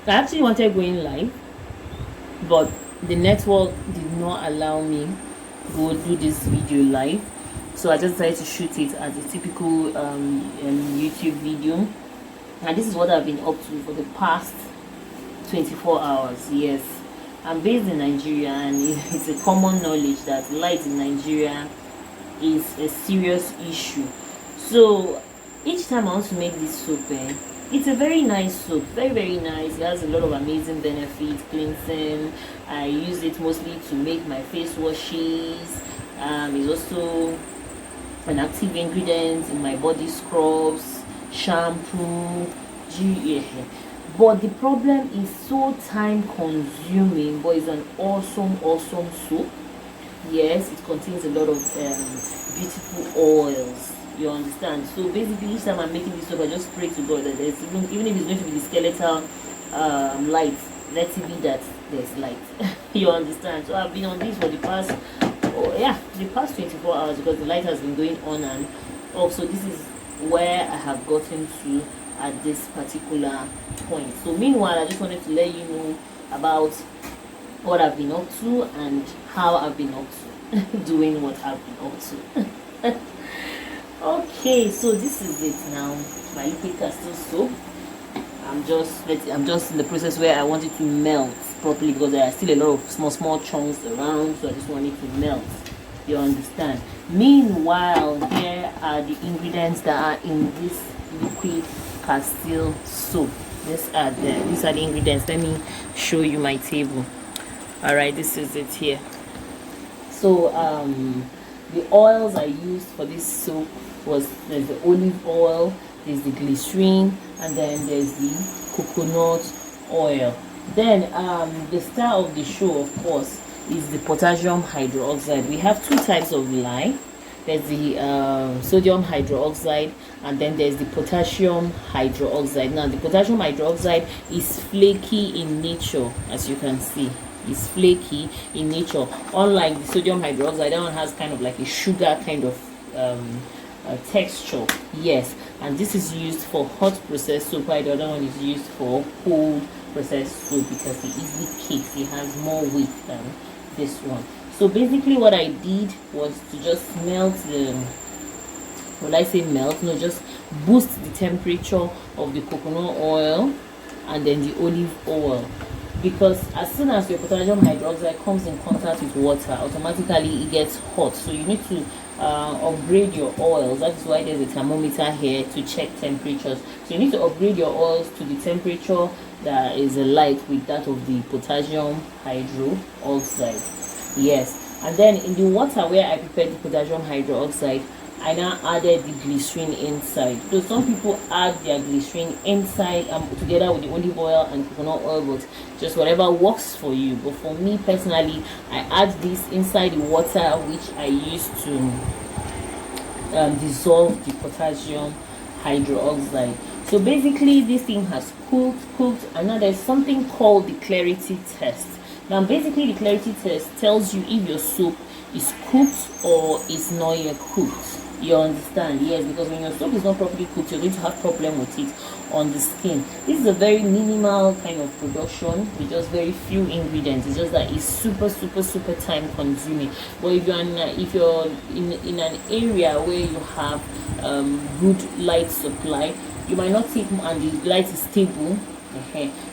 I actually wanted going live, but the network did not allow me to go do this video live. So I just decided to shoot it as a typical YouTube video. And this is what I've been up to for the past 24 hours. Yes, I'm based in Nigeria, and it's a common knowledge that light in Nigeria is a serious issue. So each time I want to make this soap, it's a very nice soap, very nice. It has a lot of amazing benefits, cleansing. I use it mostly to make my face washes. It's also an active ingredient in my body scrubs, shampoo, but the problem is so time consuming, but it's an awesome soap. Yes, it contains a lot of beautiful oils, you understand. So basically each time I'm making this soap, I just pray to God that there's even if it's going to be the skeletal light, let it be that there's light. You understand. So I've been on this for the past the past 24 hours, because the light has been going on and off. So this is where I have gotten to at this particular point. So meanwhile, I just wanted to let you know about what I've been up to and how I've been up to doing what I've been up to. Okay, so this is it now, my liquid castile soap. I'm just in the process where I want it to melt properly, because there are still a lot of small chunks around, so I just want it to melt, you understand. Meanwhile, here are the ingredients that are in this liquid castile soap. These are the ingredients. Let me show you my table. All right, this is it here. So the oils I used for this soap there's the olive oil, there's the glycerin, and then there's the coconut oil. Then the star of the show, of course, is the potassium hydroxide. We have two types of lye. There's the sodium hydroxide, and then there's the potassium hydroxide. Now the potassium hydroxide is flaky in nature, as you can see. It's flaky in nature, unlike the sodium hydroxide. That one has kind of like a sugar kind of texture. Yes, and this is used for hot processed soap, while the other one is used for cold processed soap, because it easily cakes. It has more weight than this one. So basically what I did was to just melt just boost the temperature of the coconut oil and then the olive oil, because as soon as your potassium hydroxide comes in contact with water, automatically it gets hot. So you need to upgrade your oils. That is why there's a thermometer here to check temperatures. So you need to upgrade your oils to the temperature that is alike with that of the potassium hydroxide. Yes, and then in the water where I prepared the potassium hydroxide, I now added the glycerin inside. So some people add their glycerin inside together with the olive oil and coconut oil, but just whatever works for you. But for me personally, I add this inside the water, which I use to dissolve the potassium hydroxide. So basically this thing has cooked, and now there's something called the clarity test. Now basically the clarity test tells you if your soap is cooked or is not yet cooked. You understand? Yes, because when your soap is not properly cooked, you're going to have problem with it on the skin. This is a very minimal kind of production with just very few ingredients. It's just that it's super time consuming. But if you're in an area where you have good light supply, you might not take, and the light is stable,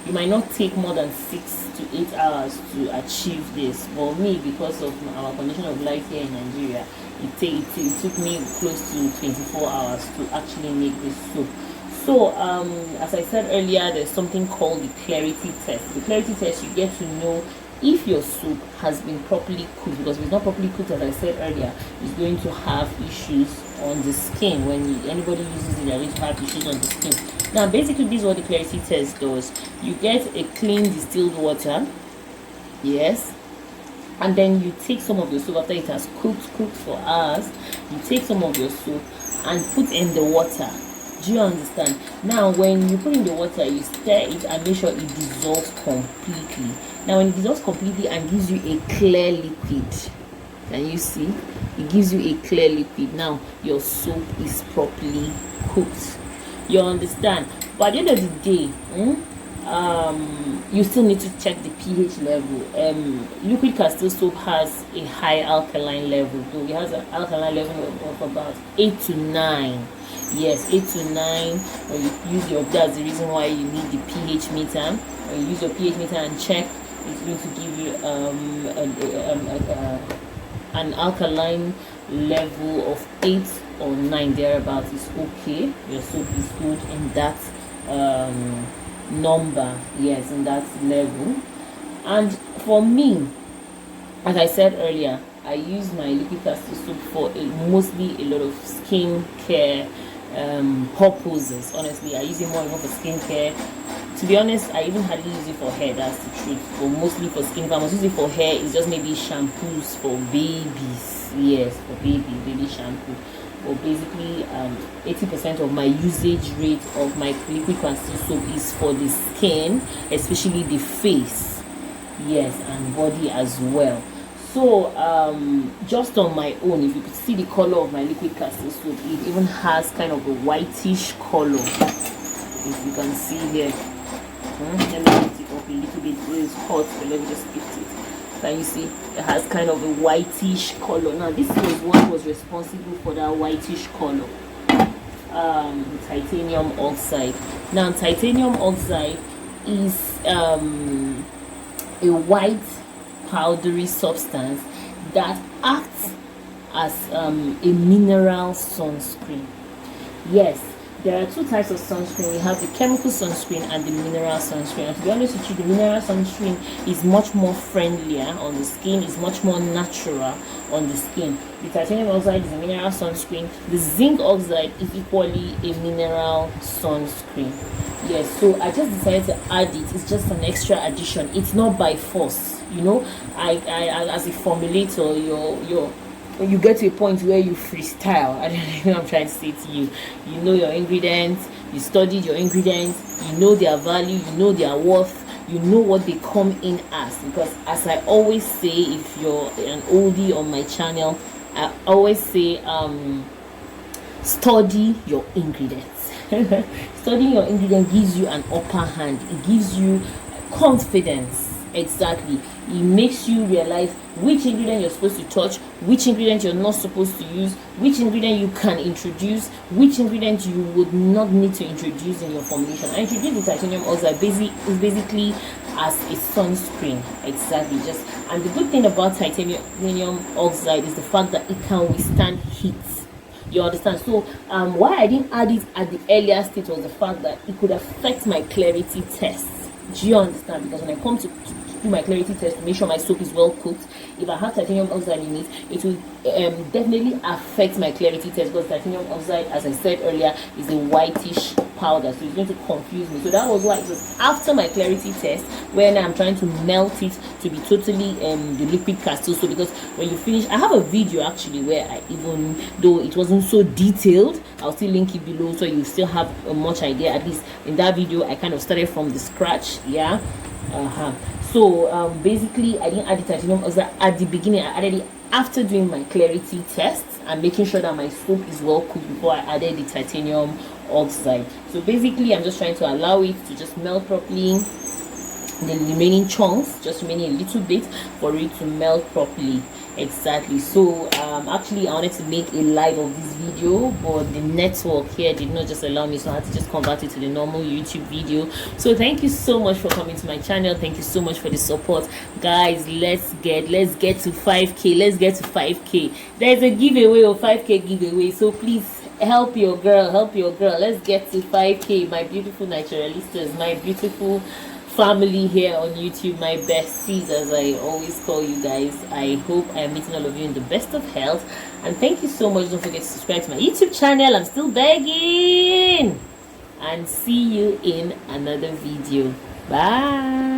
you might not take more than 6 to 8 hours to achieve this. But me, because of our condition of life here in Nigeria, it took me close to 24 hours to actually make this soap. So as I said earlier, there's something called the clarity test. The clarity test, you get to know if your soup has been properly cooked, because if it's not properly cooked, as I said earlier, it's going to have issues on the skin. When anybody uses it, they're going to have issues on the skin. Now basically this is what the clarity test does. You get a clean distilled water, yes, and then you take some of your soup after it has cooked for hours. You take some of your soup and put in the water. Do you understand? Now when you put in the water, you stir it and make sure it dissolves completely. Now when it dissolves completely and gives you a clear liquid, can you see? It gives you a clear liquid. Now your soup is properly cooked. You understand? But at the end of the day, you still need to check the pH level. Liquid Castile soap has a high alkaline level, though it has an alkaline level of about 8 to 9. Yes, 8 to 9. When you use your, that's the reason why you need the pH meter. When you use your pH meter and check, it's going to give you an alkaline level of 8 or 9 thereabouts is okay. Your soap is good in that number, yes, in that level. And for me, as I said earlier, I use my Liquid Castile soap for mostly a lot of skin care purposes. Honestly, I use it more and more for skincare. To be honest, I even hardly use it for hair, that's the truth, but mostly for skin. If I must use it for hair, it's just maybe shampoos for babies. Yes, for baby shampoo. But basically 80% of my usage rate of my Liquid Castile soap is for the skin, especially the face, yes, and body as well. So just on my own, if you could see the color of my Liquid Castile soap, it even has kind of a whitish color, if you can see here. Let me lift it up a little bit. It is hot, but let me just lift it. Can you see? It has kind of a whitish color. Now this was what was responsible for that whitish color. Titanium oxide. Now titanium oxide is a white powdery substance that acts as a mineral sunscreen. Yes, there are two types of sunscreen. We have the chemical sunscreen and the mineral sunscreen. And to be honest with you, the mineral sunscreen is much more friendlier on the skin, is much more natural on the skin. The titanium oxide is a mineral sunscreen. The zinc oxide is equally a mineral sunscreen. Yes, so I just decided to add it. It's just an extra addition. It's not by force. You know, I as a formulator, when you get to a point where you freestyle, I don't know what I'm trying to say to you. You know your ingredients, you studied your ingredients, you know their value, you know their worth, you know what they come in as. Because as I always say, if you're an oldie on my channel, I always say study your ingredients. Studying your ingredients gives you an upper hand. It gives you confidence. Exactly. It makes you realize which ingredient you're supposed to touch, which ingredient you're not supposed to use, which ingredient you can introduce, which ingredient you would not need to introduce in your formulation. I introduced the titanium oxide basically as a sunscreen. Exactly. Just, and the good thing about titanium oxide is the fact that it can withstand heat. You understand? So why I didn't add it at the earlier stage was the fact that it could affect my clarity test. Do you understand? Because when I come to do my clarity test to make sure my soap is well cooked, if I have titanium oxide in it, it will definitely affect my clarity test, because titanium oxide, as I said earlier, is a whitish powder, so it's going to confuse me. So that was why it was after my clarity test when I'm trying to melt it to be totally the Liquid Castile soap. Because when you finish, I have a video actually where I, even though it wasn't so detailed, I'll still link it below so you still have a much idea. At least in that video I kind of started from the scratch. Yeah. So basically I didn't add the titanium oxide at the beginning. I added it after doing my clarity test and making sure that my soap is well cooked before I added the titanium oxide. So basically I'm just trying to allow it to just melt properly, the remaining chunks just remaining a little bit for it to melt properly. Exactly. So actually I wanted to make a live of this video, but the network here did not just allow me, so I had to just convert it to the normal YouTube video. So thank you so much for coming to my channel. Thank you so much for the support, guys. Let's get to 5k. Let's get to 5k. There's a giveaway, or 5k giveaway, so please help your girl. Let's get to 5k, my beautiful naturalistas, my beautiful family here on YouTube, my besties, as I always call you guys. I hope I am meeting all of you in the best of health, and thank you so much. Don't forget to subscribe to my YouTube channel. I'm still begging. And see you in another video. Bye.